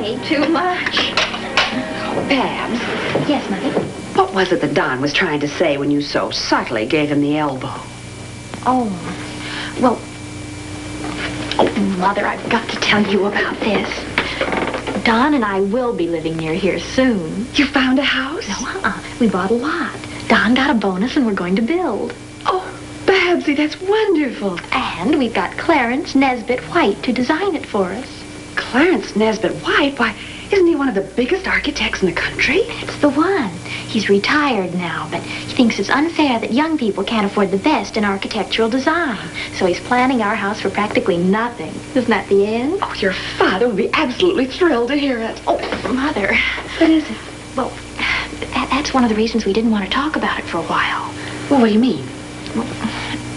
way too much. Babs, Yes, Mother? what was it that Don was trying to say when you so subtly gave him the elbow? Oh, well... Oh, Mother, I've got to tell you about this. Don and I will be living near here soon. You found a house? No, we bought a lot. Don got a bonus and we're going to build. Oh, Babsy, that's wonderful. And we've got Clarence Nesbitt White to design it for us. Clarence Nesbitt White? Why, isn't he one of the biggest architects in the country? That's the one. He's retired now, but he thinks it's unfair that young people can't afford the best in architectural design. So he's planning our house for practically nothing. Isn't that the end? Oh, your father would be absolutely thrilled to hear it. Oh, Mother. What is it? Well, that's one of the reasons we didn't want to talk about it for a while. Well, what do you mean? Well,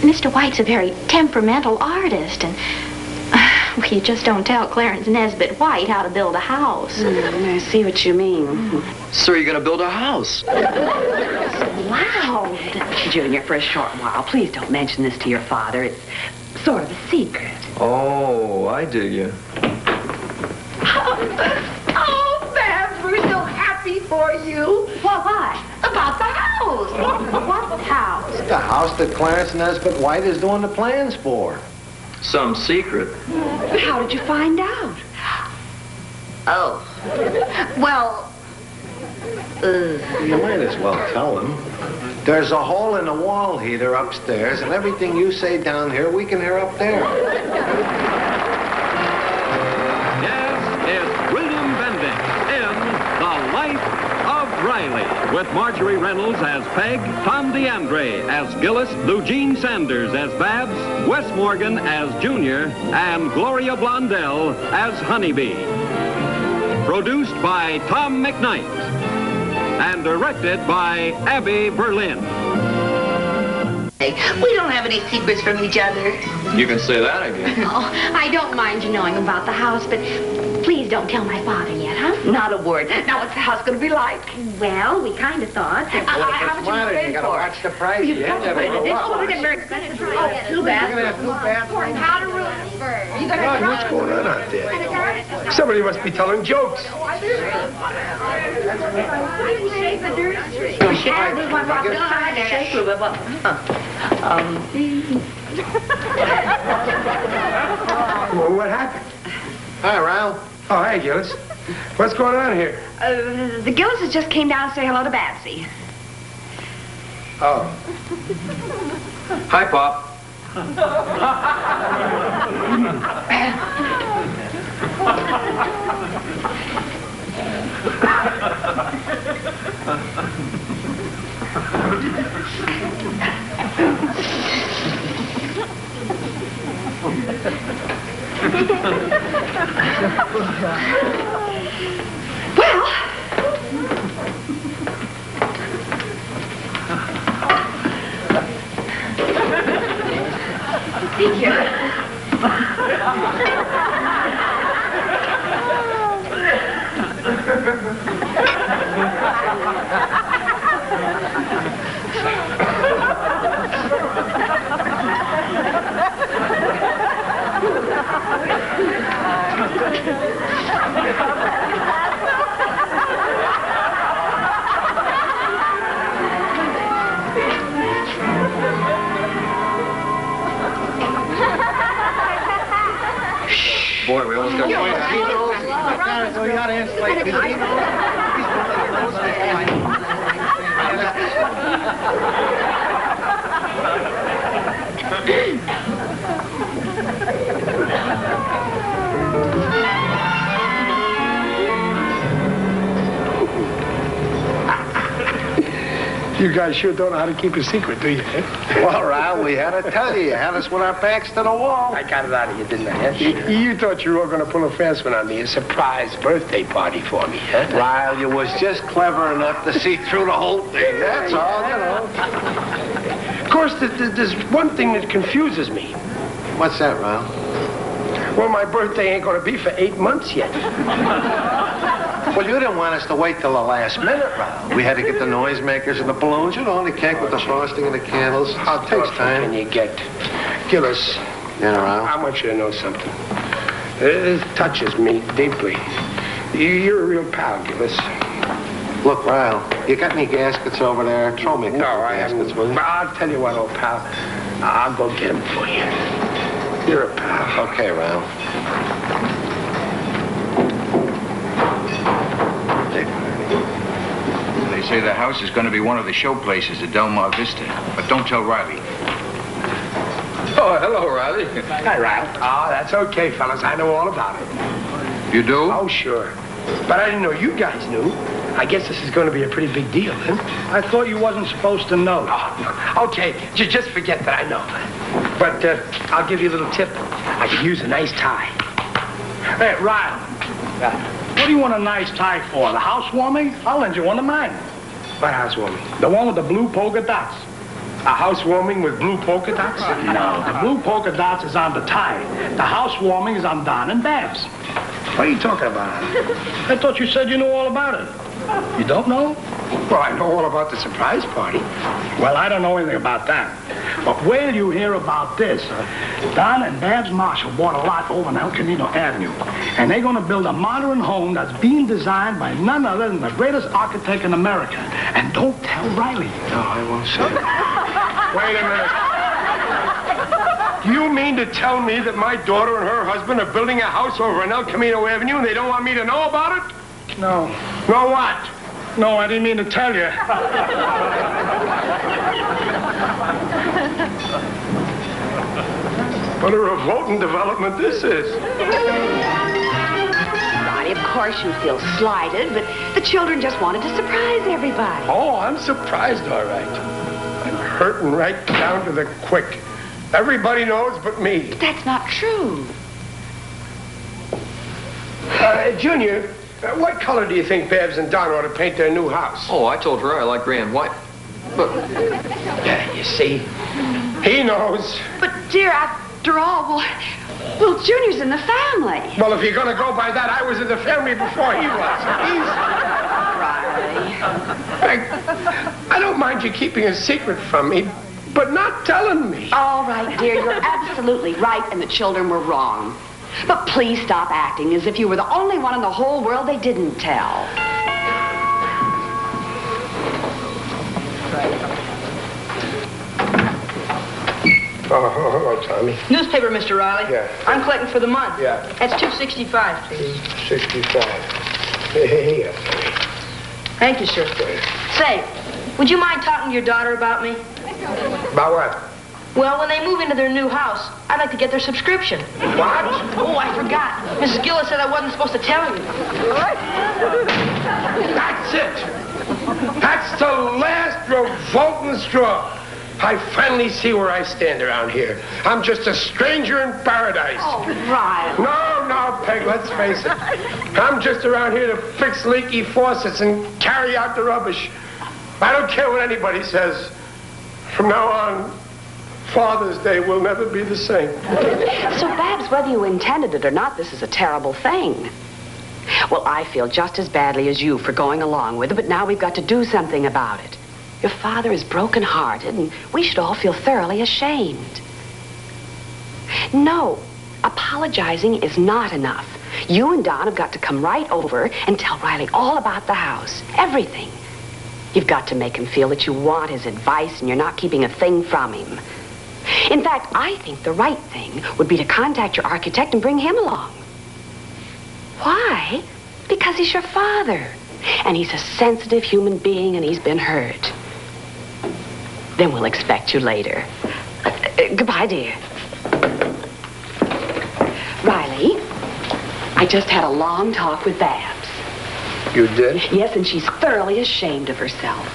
Mr. White's a very temperamental artist, and we just don't tell Clarence Nesbitt White how to build a house. I see what you mean. So you're going to build a house? Loud. Junior, for a short while, please don't mention this to your father. It's sort of a secret. Oh, I dig you. Oh, Babs, we're so happy for you. What? About the house. What house? The house that Clarence Nesbitt White is doing the plans for. Some secret. But how did you find out? Oh. Well, You might as well tell him. There's a hole in the wall heater upstairs, and everything you say down here, we can hear up there. Yes, it's William Bendix in The Life of Riley, with Marjorie Reynolds as Peg, Tom DeAndre as Gillis, Eugene Sanders as Babs, Wes Morgan as Junior, and Gloria Blondell as Honeybee. Produced by Tom McKnight and directed by Abby Berlin. We don't have any secrets from each other. You can say that again. oh, I don't mind you knowing about the house, but please don't tell my father yet, huh? Not a word. Now, what's the house going to be like? Well, we kind of thought. How much are you You paying gotta for watch it? the price. You have to have a Oh, lot. we're getting very expensive. You're gonna have two bathrooms. Powder room. You gonna God, what's going on out there? Somebody must be telling jokes. Well, what happened? Hi, Ralph. Oh, hey, Gillis. What's going on here? The Gillises just came down to say hello to Babsy. Oh. Hi, Pop. Well, thank you. Boy, we almost got You gotta insulate You guys sure don't know how to keep a secret, do you? Well, Ralph, we had to tell you. You had us with our backs to the wall. I got it out of you, didn't I? You thought you were all going to pull a fast one on me, a surprise birthday party for me, huh? Lyle, you was just clever enough to see through the whole thing. That's all, you know. Of course, there's one thing that confuses me. What's that, Ralph? Well, my birthday ain't going to be for 8 months yet. Well, you didn't want us to wait till the last minute, Ralph. We had to get the noisemakers and the balloons, you know, and the cake with the frosting and the candles. How Takes thoughtful time. can you get? Gillis, You know, Ralph? I want you to know something. It touches me deeply. You're a real pal, Gillis. Look, Ryle, you got any gaskets over there? Throw me a couple I gaskets, haven't. will you? I'll tell you what, old pal. I'll go get them for you. You're a pal. Okay, Ryle. They say the house is going to be one of the show places at Del Mar Vista. But don't tell Riley. Oh, hello, Riley. Hi, Ryle. Oh, that's okay, fellas. I know all about it. You do? Oh, sure. But I didn't know you guys knew. I guess this is going to be a pretty big deal, then. I thought you wasn't supposed to know. Oh, no. Okay, just forget that I know. But I'll give you a little tip. I could use a nice tie. Hey, Ryan. What do you want a nice tie for? The housewarming? I'll lend you one of mine. What housewarming? The one with the blue polka dots. A housewarming with blue polka dots? No, the blue polka dots is on the tie. The housewarming is on Don and Babs. What are you talking about? I thought you said you knew all about it. You don't know? Well, I know all about the surprise party. Well, I don't know anything about that. But wait till you hear about this. Don and Babs Marshall bought a lot over on El Camino Avenue. And they're going to build a modern home that's being designed by none other than the greatest architect in America. And don't tell Riley. No, I won't say it. Wait a minute. You mean to tell me that my daughter and her husband are building a house over on El Camino Avenue and they don't want me to know about it? No. No what? No, I didn't mean to tell you. What a revolting development this is. Ronnie, of course you feel slighted, but the children just wanted to surprise everybody. Oh, I'm surprised, all right. I'm hurting right down to the quick. Everybody knows but me. But that's not true. Junior, what color do you think Babs and Don ought to paint their new house? Oh, I told her I like gray and white. But Yeah, you see, he knows. But, dear, after all, well, Junior's in the family. Well, if you're going to go by that, I was in the family before he was. Riley. I don't mind you keeping a secret from me, but not telling me. All right, dear, you're absolutely right, and the children were wrong. But please stop acting as if you were the only one in the whole world they didn't tell. Oh, hello, Tommy. Newspaper, Mr. Riley. Yeah. I'm collecting for the month. Yeah. That's $2.65, please. 65. Here. Thank you, sir. Say, would you mind talking to your daughter about me? About what? Well, when they move into their new house, I'd like to get their subscription. What? Oh, I forgot. Mrs. Gillis said I wasn't supposed to tell you. That's it. That's the last revolting straw. I finally see where I stand around here. I'm just a stranger in paradise. Oh, Riley. No, Peg, let's face it. I'm just around here to fix leaky faucets and carry out the rubbish. I don't care what anybody says. From now on, Father's Day will never be the same. So, Babs, whether you intended it or not, this is a terrible thing. Well, I feel just as badly as you for going along with it, but now we've got to do something about it. Your father is broken-hearted, and we should all feel thoroughly ashamed. No, apologizing is not enough. You and Don have got to come right over and tell Riley all about the house, everything. You've got to make him feel that you want his advice and you're not keeping a thing from him. In fact, I think the right thing would be to contact your architect and bring him along. Why? Because he's your father. And he's a sensitive human being and he's been hurt. Then we'll expect you later. Goodbye, dear. Riley, I just had a long talk with Babs. You did? Yes, and she's thoroughly ashamed of herself.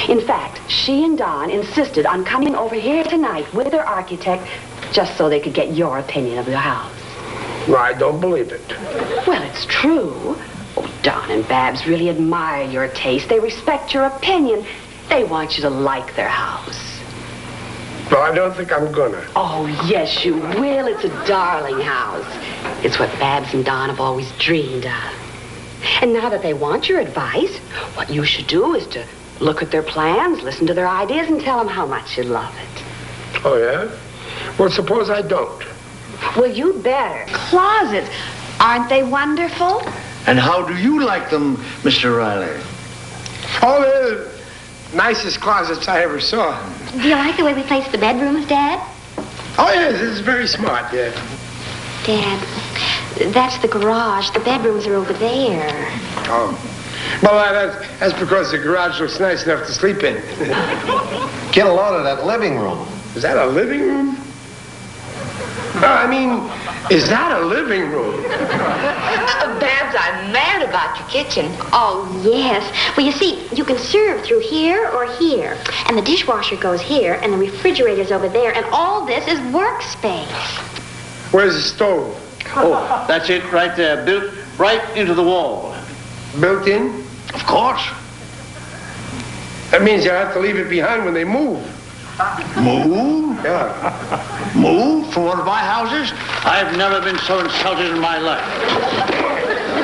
In fact, she and Don insisted on coming over here tonight with their architect just so they could get your opinion of the house. No, I don't believe it. Well, it's true. Oh, Don and Babs really admire your taste. They respect your opinion. They want you to like their house. No, I don't think I'm gonna. Oh, yes, you will. It's a darling house. It's what Babs and Don have always dreamed of. And now that they want your advice, what you should do is to look at their plans, listen to their ideas, and tell them how much you love it. Oh, yeah? Well, suppose I don't. Well, you better. Closets. Aren't they wonderful? And how do you like them, Mr. Riley? Oh, they're the nicest closets I ever saw. Do you like the way we placed the bedrooms, Dad? Oh, yes, it's very smart, yeah. Dad, that's the garage. The bedrooms are over there. Oh. Well, that's because the garage looks nice enough to sleep in. Get a load of that living room. Is that a living room? I mean, is that a living room? Babs, I'm mad about your kitchen. Oh, yes. Well, you see, you can serve through here or here. And the dishwasher goes here, and the refrigerator's over there, and all this is workspace. Where's the stove? Oh, that's it right there, built right into the wall. Built in? Of course. That means you'll have to leave it behind when they move. Move? Yeah. Move from one of my houses? I've never been so insulted in my life.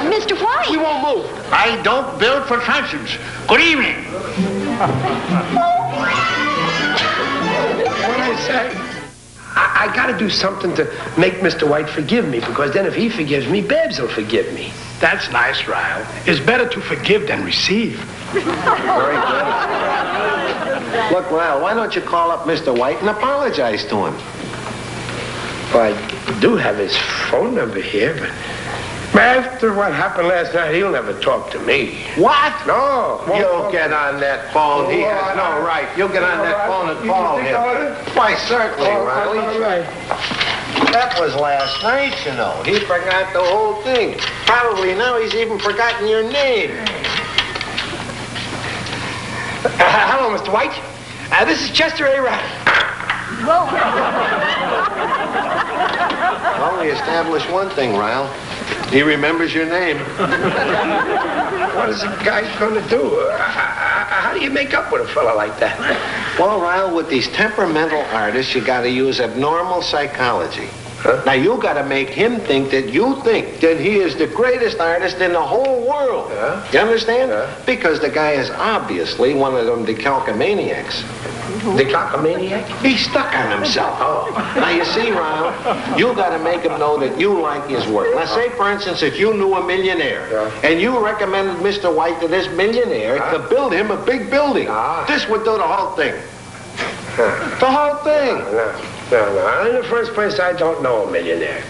Mr. White! We won't move. I don't build for transients. Good evening. What I say? I gotta do something to make Mr. White forgive me, because then if he forgives me, Babs will forgive me. That's nice, Ryle. It's better to forgive than receive. Very good. Look, Ryle, why don't you call up Mr. White and apologize to him? Well, I do have his phone number here, but after what happened last night, he'll never talk to me. What? No. You'll get on that phone. He has no right. You'll get on that phone and call him. Why, certainly, Riley. All right. That was last night, you know. He forgot the whole thing. Probably now he's even forgotten your name. Hello, Mr. White. This is Chester A. Riley. Well, we established one thing, Ryle. He remembers your name. What is a guy going to do? How do you make up with a fella like that? Well, Ryle, with these temperamental artists, you got to use abnormal psychology. Huh? Now, you got to make him think that you think that he is the greatest artist in the whole world. You understand? Because the guy is obviously one of them decalcomaniacs. Decalcomaniac? He's stuck on himself. Now, you see, Ronald, you got to make him know that you like his work. Now, say, for instance, if you knew a millionaire, and you recommended Mr. White to this millionaire to build him a big building. This would do the whole thing. The whole thing. No. In the first place, I don't know a millionaire.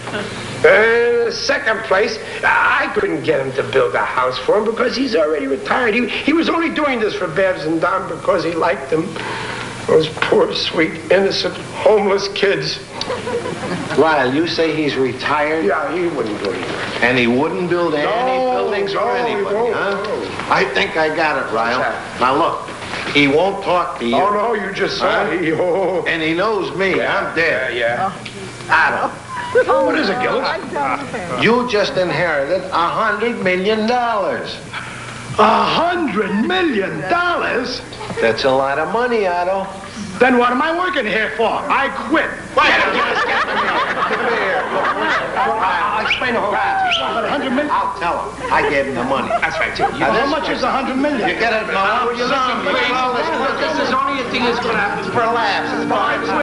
In the second place, I couldn't get him to build a house for him because he's already retired. He was only doing this for Babs and Don because he liked them. Those poor, sweet, innocent, homeless kids. Ryle, you say he's retired? Yeah, he wouldn't do it. And he wouldn't build any buildings for anybody, huh? I think I got it, Ryle. Now, look. He won't talk to you. Oh, no, you just said he... Oh. And he knows me. I'm dead. Adam. What is it, Gillis? You just inherited $100 million. $100 million? That's a lot of money, Otto. Then what am I working here for? I quit. Come here. I'll explain the whole thing. $100 million? I'll tell him. I gave him the money. That's right, too. How much is $100 million? You get it, Mom? This is only a thing that's going to happen for laughs.